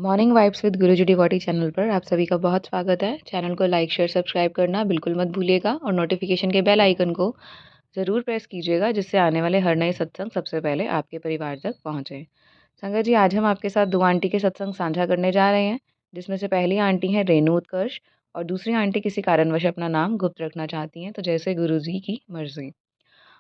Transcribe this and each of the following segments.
Morning vibes with Guruji devotee channel पर आप सभी का बहुत स्वागत है। चैनल को लाइक, शेयर, सब्सक्राइब करना बिल्कुल मत भूलिएगा और नोटिफिकेशन के बेल आइकन को ज़रूर प्रेस कीजिएगा, जिससे आने वाले हर नए सत्संग सबसे पहले आपके परिवार तक पहुँचे। संगत जी, आज हम आपके साथ 2 आंटी के सत्संग साझा करने जा रहे हैं, जिसमें से पहली आंटी हैं रेणु उत्कर्ष और दूसरी आंटी किसी कारणवश अपना नाम गुप्त रखना चाहती हैं, तो जैसे गुरुजी की मर्ज़ी।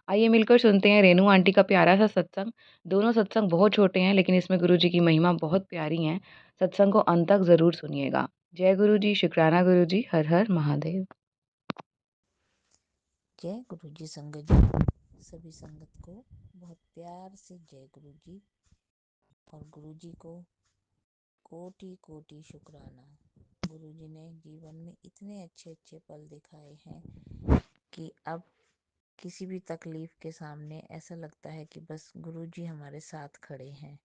आइए मिलकर सुनते हैं रेणु आंटी का प्यारा सा सत्संग। दोनों सत्संग बहुत छोटे हैं, लेकिन इसमें गुरुजी की महिमा बहुत प्यारी है। सत्संग को अंत तक ज़रूर सुनिएगा। जय गुरुजी, शुक्राना गुरुजी, हर हर महादेव। जय गुरु जी। संगत जी, सभी संगत को बहुत प्यार से जय गुरु जी। और गुरु जी को कोटि कोटि शुक्राना। गुरु जी ने जीवन में इतने अच्छे अच्छे पल दिखाए हैं कि अब किसी भी तकलीफ के सामने ऐसा लगता है कि बस गुरु जी हमारे साथ खड़े हैं।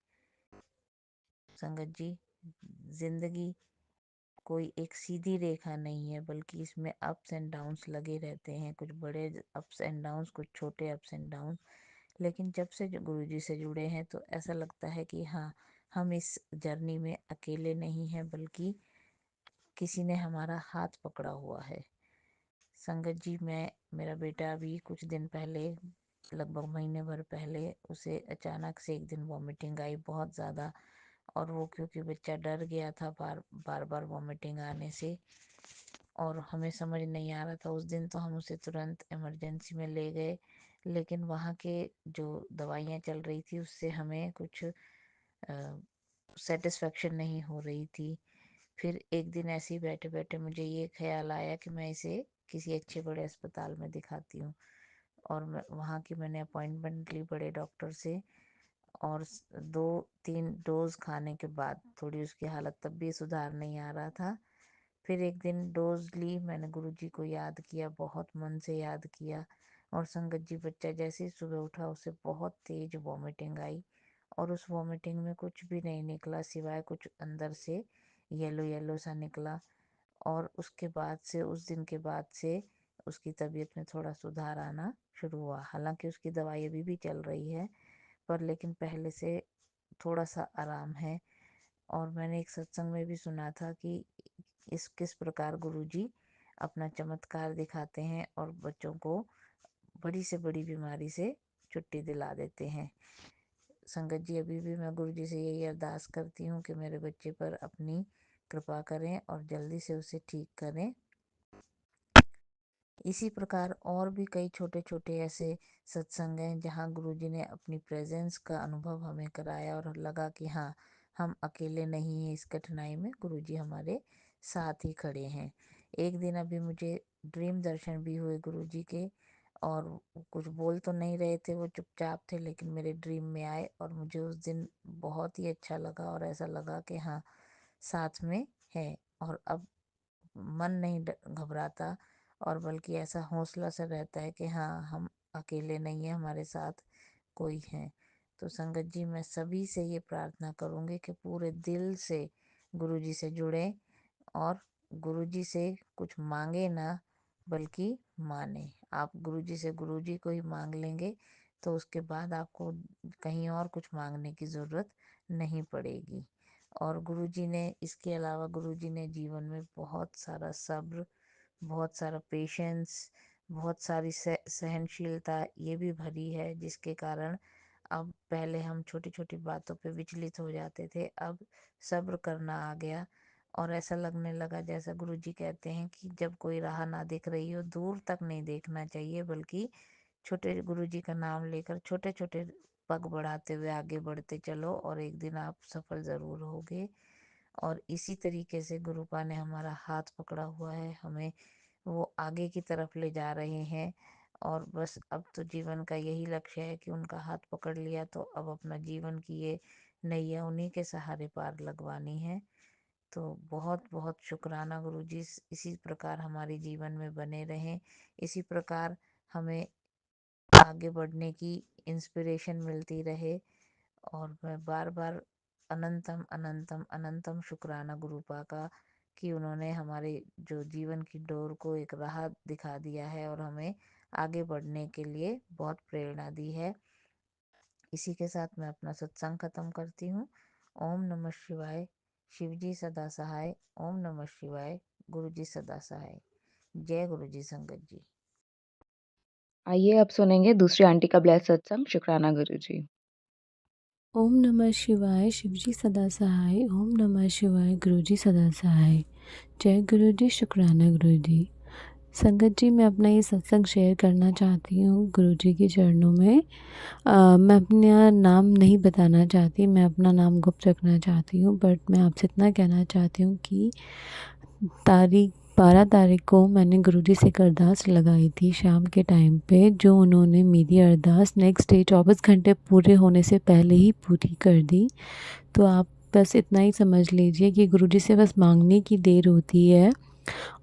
संगत जी, जिंदगी कोई एक सीधी रेखा नहीं है, बल्कि इसमें अप्स एंड डाउन्स लगे रहते हैं। कुछ बड़े अप्स एंड डाउन्स, कुछ छोटे अप्स एंड डाउन्स। लेकिन जब से गुरु जी से जुड़े हैं तो ऐसा लगता है कि हाँ, हम इस जर्नी में अकेले नहीं हैं, बल्कि किसी ने हमारा हाथ पकड़ा हुआ है। संगत जी, मेरा बेटा अभी कुछ दिन पहले, लगभग महीने भर पहले, उसे अचानक से एक दिन वॉमिटिंग आई बहुत ज़्यादा। और वो क्योंकि बच्चा डर गया था बार बार वॉमिटिंग आने से, और हमें समझ नहीं आ रहा था। उस दिन तो हम उसे तुरंत इमरजेंसी में ले गए, लेकिन वहाँ के जो दवाइयाँ चल रही थी उससे हमें कुछ सेटिस्फेक्शन नहीं हो रही थी। फिर एक दिन ऐसे ही बैठे बैठे मुझे ये ख्याल आया कि मैं इसे किसी अच्छे बड़े अस्पताल में दिखाती हूँ। और वहाँ की मैंने अपॉइंटमेंट ली बड़े डॉक्टर से। और 2-3 डोज खाने के बाद थोड़ी उसकी हालत तब भी सुधार नहीं आ रहा था। फिर एक दिन डोज ली, मैंने गुरुजी को याद किया, बहुत मन से याद किया। और संगत जी, बच्चा जैसे ही सुबह उठा उसे बहुत तेज वॉमिटिंग आई। और उस वॉमिटिंग में कुछ भी नहीं निकला सिवाय कुछ अंदर से येलो येलो सा निकला। और उसके बाद से, उस दिन के बाद से उसकी तबीयत में थोड़ा सुधार आना शुरू हुआ। हालांकि उसकी दवाई अभी भी चल रही है, पर लेकिन पहले से थोड़ा सा आराम है। और मैंने एक सत्संग में भी सुना था कि इस किस प्रकार गुरुजी अपना चमत्कार दिखाते हैं और बच्चों को बड़ी से बड़ी बीमारी से छुट्टी दिला देते हैं। संगत जी, अभी भी मैं गुरुजी से यही अरदास करती हूँ कि मेरे बच्चे पर अपनी कृपा करें और जल्दी से उसे ठीक करें। इसी प्रकार और भी कई छोटे छोटे ऐसे सत्संग हैं जहाँ गुरुजी ने अपनी प्रेजेंस का अनुभव हमें कराया और लगा कि हाँ, हम अकेले नहीं हैं इस कठिनाई में, गुरुजी हमारे साथ ही खड़े हैं। एक दिन अभी मुझे ड्रीम दर्शन भी हुए गुरुजी के, और कुछ बोल तो नहीं रहे थे, वो चुपचाप थे, लेकिन मेरे ड्रीम में आए और मुझे उस दिन बहुत ही अच्छा लगा। और ऐसा लगा कि हाँ, साथ में है। और अब मन नहीं घबराता, और बल्कि ऐसा हौसला सा रहता है कि हाँ, हम अकेले नहीं हैं, हमारे साथ कोई है। तो संगत जी, मैं सभी से ये प्रार्थना करूँगी कि पूरे दिल से गुरुजी से जुड़ें और गुरुजी से कुछ मांगे ना, बल्कि माने। आप गुरुजी से गुरुजी को ही मांग लेंगे तो उसके बाद आपको कहीं और कुछ मांगने की ज़रूरत नहीं पड़ेगी। और गुरुजी ने, इसके अलावा गुरुजी ने जीवन में बहुत सारा सब्र, बहुत सारा पेशेंस, बहुत सारी सहनशीलता ये भी भरी है, जिसके कारण अब पहले हम छोटी छोटी बातों पे विचलित हो जाते थे, अब सब्र करना आ गया। और ऐसा लगने लगा, जैसा गुरुजी कहते हैं कि जब कोई राह ना दिख रही हो, दूर तक नहीं देखना चाहिए, बल्कि छोटे गुरुजी का नाम लेकर छोटे छोटे पग बढ़ाते हुए आगे बढ़ते चलो, और एक दिन आप सफल ज़रूर होगे। और इसी तरीके से गुरुपा ने हमारा हाथ पकड़ा हुआ है, हमें वो आगे की तरफ ले जा रहे हैं। और बस अब तो जीवन का यही लक्ष्य है कि उनका हाथ पकड़ लिया तो अब अपना जीवन की ये नैया उन्हीं के सहारे पार लगवानी है। तो बहुत बहुत शुक्राना गुरुजी, इसी प्रकार हमारे जीवन में बने रहें, इसी प्रकार हमें आगे बढ़ने की इंस्पिरेशन मिलती रहे। और मैं बार बार अनंतम अनंतम अनंतम शुक्राना गुरुपा का कि उन्होंने हमारे जो जीवन की डोर को एक राह दिखा दिया है और हमें आगे बढ़ने के लिए बहुत प्रेरणा दी है। इसी के साथ मैं अपना सत्संग खत्म करती हूँ। ओम नमः शिवाय। शिव जी सदा सहाय। ओम नमः शिवाय। गुरु जी सदा सहाय। जय गुरु जी संगत जी। आइए अब सुनेंगे दूसरी आंटी का ब्लेस सत्संग शुक्राना गुरु जी। ओम नमः शिवाय। शिवजी सदा सहाय। ओम नमः शिवाय। गुरु जी सदा सहाय। जय गुरु जी। शुक्राना गुरु जी। संगत जी, मैं अपना ये सत्संग शेयर करना चाहती हूँ गुरु जी के चरणों में। मैं अपना नाम नहीं बताना चाहती, मैं अपना नाम गुप्त रखना चाहती हूँ, बट मैं आपसे इतना कहना चाहती हूँ कि तारीख 12 तारीख को मैंने गुरुजी से एक अरदास लगाई थी शाम के टाइम पे, जो उन्होंने मेरी अरदास नेक्स्ट डे 24 घंटे पूरे होने से पहले ही पूरी कर दी। तो आप बस इतना ही समझ लीजिए कि गुरुजी से बस मांगने की देर होती है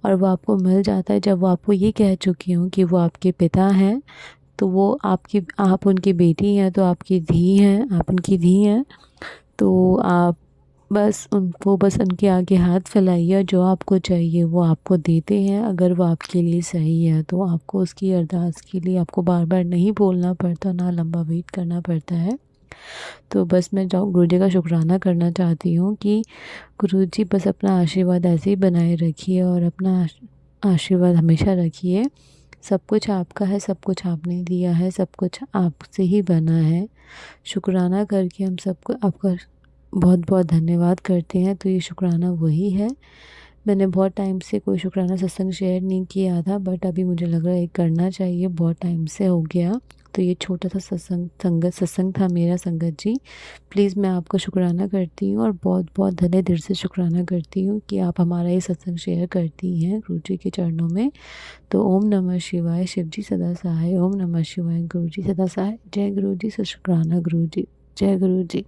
और वो आपको मिल जाता है। जब वो आपको ये कह चुकी हूँ कि वो आपके पिता हैं, तो वो आप उनकी बेटी हैं, तो आपकी धी हैं, आप उनकी धी हैं। तो आप बस उनके आगे हाथ फैलाइए, जो आपको चाहिए वो आपको देते हैं। अगर वो आपके लिए सही है तो आपको उसकी अरदास के लिए आपको बार बार नहीं बोलना पड़ता, ना लंबा वेट करना पड़ता है। तो बस मैं गुरु जी का शुक्राना करना चाहती हूँ कि गुरु जी बस अपना आशीर्वाद ऐसे ही बनाए रखिए और अपना आशीर्वाद हमेशा रखिए। सब कुछ आपका है, सब कुछ आपने दिया है, सब कुछ आपसे ही बना है। शुक्राना करके हम सबको आपका बहुत बहुत धन्यवाद करते हैं। तो ये शुक्राना वही है। मैंने बहुत टाइम से कोई शुक्राना सत्संग शेयर नहीं किया था, बट अभी मुझे लग रहा है करना चाहिए, बहुत टाइम से हो गया। तो ये छोटा सा सत्संग था मेरा संगत जी। प्लीज़ मैं आपका शुक्राना करती हूँ और बहुत बहुत धन्य दिल से शुक्राना करती हूँ कि आप हमारा ये सत्संग शेयर करती हैं गुरु जी के चरणों में। तो ओम नमः शिवाय। शिव जी सदा सहाय। ओम नमः शिवाय। गुरु जी सदा सहाय। जय गुरु जी। शुक्राना गुरु जी। जय गुरु जी।